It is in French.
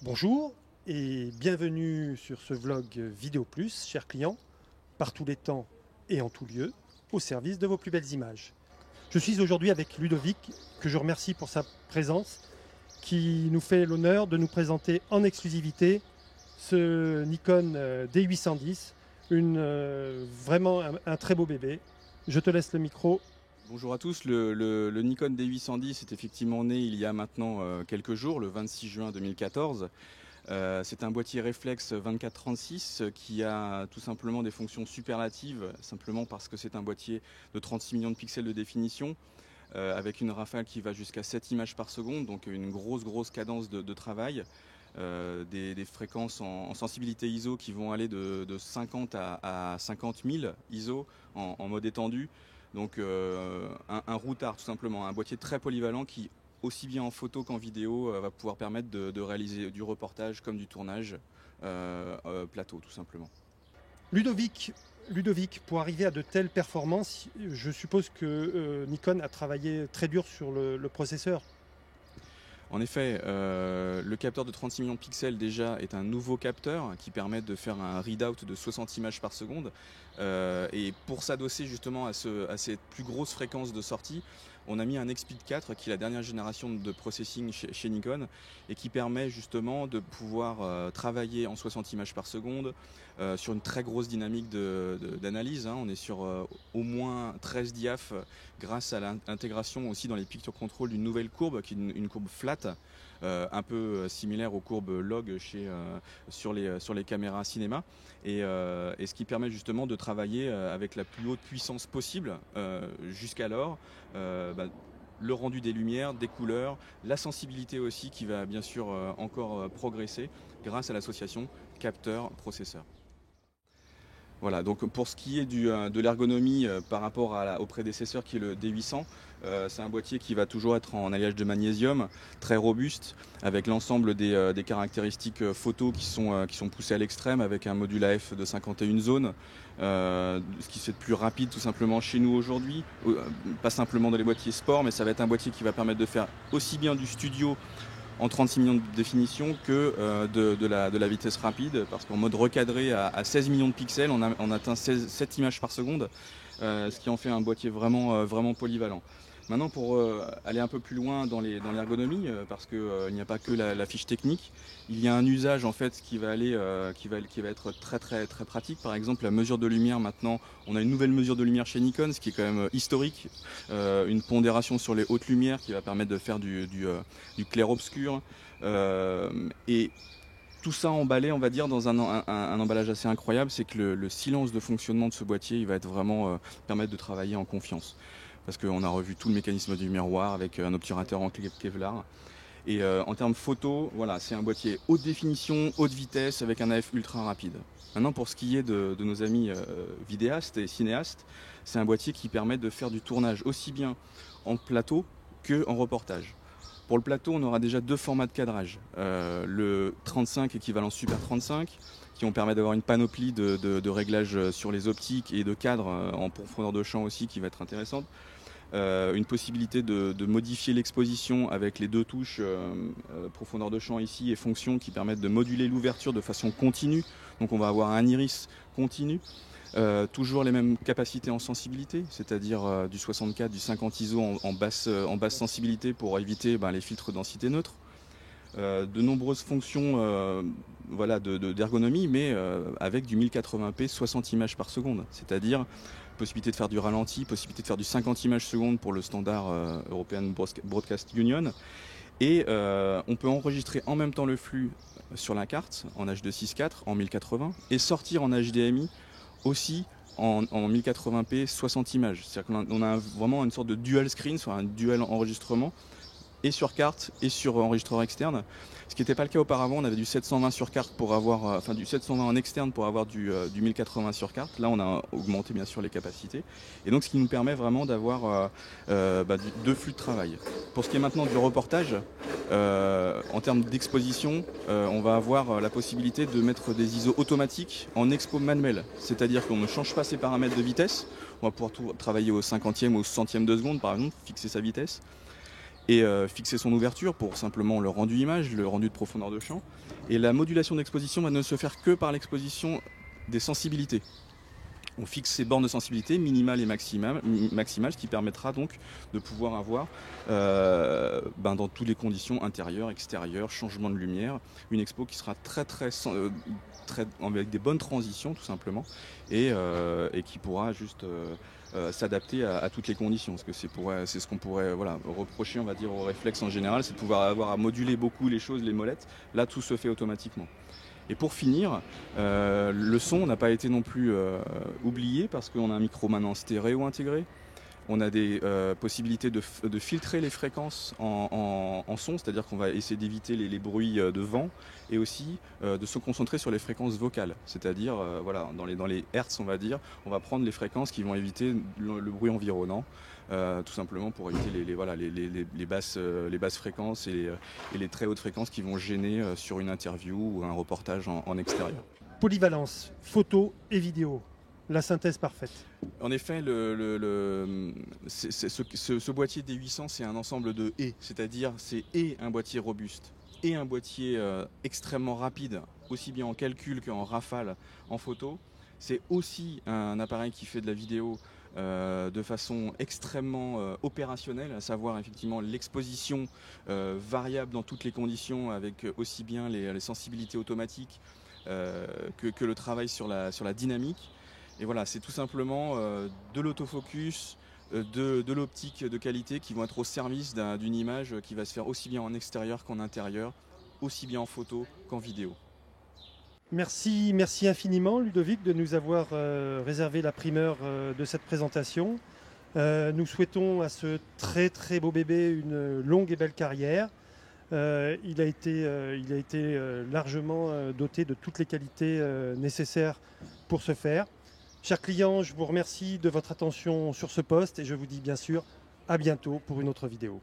Bonjour et bienvenue sur ce vlog Vidéo Plus, chers clients, par tous les temps et en tout lieu, au service de vos plus belles images. Je suis aujourd'hui avec Ludovic, que je remercie pour sa présence, qui nous fait l'honneur de nous présenter en exclusivité ce Nikon D810, vraiment un très beau bébé. Je te laisse le micro. Bonjour à tous, le Nikon D810 est effectivement né il y a maintenant quelques jours, le 26 juin 2014. C'est un boîtier réflexe 24-36 qui a tout simplement des fonctions superlatives, simplement parce que c'est un boîtier de 36 millions de pixels de définition, avec une rafale qui va jusqu'à 7 images par seconde, donc une grosse cadence de travail. Des fréquences en sensibilité ISO qui vont aller de 50 à 50 000 ISO en mode étendu. Donc un routard tout simplement, un boîtier très polyvalent qui, aussi bien en photo qu'en vidéo, va pouvoir permettre de réaliser du reportage comme du tournage plateau tout simplement. Ludovic, pour arriver à de telles performances, je suppose que Nikon a travaillé très dur sur le processeur. En effet, le capteur de 36 millions de pixels déjà est un nouveau capteur qui permet de faire un readout de 60 images par seconde. Et pour s'adosser justement à ces plus grosses fréquences de sortie, on a mis un Xpeed 4 qui est la dernière génération de processing chez Nikon et qui permet justement de pouvoir travailler en 60 images par seconde sur une très grosse dynamique d'analyse. On est sur au moins 13 diaph grâce à l'intégration aussi dans les picture control d'une nouvelle courbe qui est une courbe flat. Un peu similaire aux courbes log sur les caméras cinéma et ce qui permet justement de travailler avec la plus haute puissance possible jusqu'alors. Le rendu des lumières, des couleurs, la sensibilité aussi qui va bien sûr encore progresser grâce à l'association capteur-processeur. Voilà, donc pour ce qui est de l'ergonomie par rapport au prédécesseur qui est le D800, c'est un boîtier qui va toujours être en alliage de magnésium, très robuste, avec l'ensemble des caractéristiques photo qui sont poussées à l'extrême, avec un module AF de 51 zones, ce qui se fait de plus rapide tout simplement chez nous aujourd'hui, pas simplement dans les boîtiers sport, mais ça va être un boîtier qui va permettre de faire aussi bien du studio en 36 millions de définition que de la vitesse rapide, parce qu'en mode recadré à 16 millions de pixels, on atteint 7 images par seconde, ce qui en fait un boîtier vraiment polyvalent. Maintenant, pour aller un peu plus loin dans l'ergonomie, parce qu'il n'y a pas que la fiche technique, il y a un usage en fait qui va être très pratique. Par exemple, la mesure de lumière. Maintenant, on a une nouvelle mesure de lumière chez Nikon, ce qui est quand même historique. Une pondération sur les hautes lumières qui va permettre de faire du clair-obscur. Et tout ça emballé, on va dire, dans un emballage assez incroyable, c'est que le silence de fonctionnement de ce boîtier, il va être vraiment permettre de travailler en confiance. Parce qu'on a revu tout le mécanisme du miroir avec un obturateur en Kevlar. Et en termes photo, voilà, c'est un boîtier haute définition, haute vitesse, avec un AF ultra rapide. Maintenant, pour ce qui est de nos amis vidéastes et cinéastes, c'est un boîtier qui permet de faire du tournage aussi bien en plateau qu'en reportage. Pour le plateau, on aura déjà deux formats de cadrage. Le 35 équivalent Super 35, qui vont permettre d'avoir une panoplie de réglages sur les optiques et de cadres en profondeur de champ aussi qui va être intéressante. Une possibilité de modifier l'exposition avec les deux touches profondeur de champ ici et fonction qui permettent de moduler l'ouverture de façon continue. Donc on va avoir un iris continu. Toujours les mêmes capacités en sensibilité, c'est-à-dire du 64, du 50 ISO en basse sensibilité pour éviter les filtres densité neutre. De nombreuses fonctions d'ergonomie, mais avec du 1080p 60 images par seconde, c'est-à-dire possibilité de faire du ralenti, possibilité de faire du 50 images secondes pour le standard European Broadcast Union. Et on peut enregistrer en même temps le flux sur la carte en H.264 en 1080 et sortir en HDMI aussi en 1080p 60 images. C'est-à-dire qu'on a vraiment une sorte de dual screen, soit un dual enregistrement, et sur carte et sur enregistreur externe. Ce qui n'était pas le cas auparavant, on avait du 720 sur carte pour avoir, du 720 en externe pour avoir du 1080 sur carte. Là, on a augmenté bien sûr les capacités. Et donc, ce qui nous permet vraiment d'avoir deux flux de travail. Pour ce qui est maintenant du reportage, en termes d'exposition, on va avoir la possibilité de mettre des ISO automatiques en expo manuel. C'est-à-dire qu'on ne change pas ses paramètres de vitesse. On va pouvoir travailler au 50e ou au 100e de seconde, par exemple, fixer sa vitesse. et fixer son ouverture pour simplement le rendu image, le rendu de profondeur de champ. Et la modulation d'exposition va ne se faire que par l'exposition des sensibilités. On fixe ces bornes de sensibilité minimales et maximales, ce qui permettra donc de pouvoir avoir, dans toutes les conditions intérieures, extérieures, changement de lumière, une expo qui sera avec des bonnes transitions tout simplement, et qui pourra juste s'adapter à toutes les conditions. Parce que c'est ce qu'on pourrait reprocher, on va dire, au réflexe en général, c'est de pouvoir avoir à moduler beaucoup les choses, les molettes. Là, tout se fait automatiquement. Et pour finir, le son n'a pas été non plus oublié parce qu'on a un micro maintenant stéréo intégré. On a des possibilités de filtrer les fréquences en son, c'est-à-dire qu'on va essayer d'éviter les bruits de vent et aussi de se concentrer sur les fréquences vocales. C'est-à-dire, dans les hertz, on va dire, on va prendre les fréquences qui vont éviter le bruit environnant, tout simplement pour éviter les basses fréquences et les très hautes fréquences qui vont gêner sur une interview ou un reportage en extérieur. Polyvalence, photo et vidéo. La synthèse parfaite. En effet, ce boîtier D800, c'est un ensemble de « et », c'est-à-dire c'est un boîtier robuste et un boîtier extrêmement rapide, aussi bien en calcul qu'en rafale en photo. C'est aussi un appareil qui fait de la vidéo de façon extrêmement opérationnelle, à savoir effectivement l'exposition variable dans toutes les conditions, avec aussi bien les sensibilités automatiques que le travail sur la dynamique. Et voilà, c'est tout simplement de l'autofocus, de l'optique de qualité qui vont être au service d'une image qui va se faire aussi bien en extérieur qu'en intérieur, aussi bien en photo qu'en vidéo. Merci infiniment Ludovic de nous avoir réservé la primeur de cette présentation. Nous souhaitons à ce très très beau bébé une longue et belle carrière. Il a été largement doté de toutes les qualités nécessaires pour ce faire. Chers clients, je vous remercie de votre attention sur ce poste et je vous dis bien sûr à bientôt pour une autre vidéo.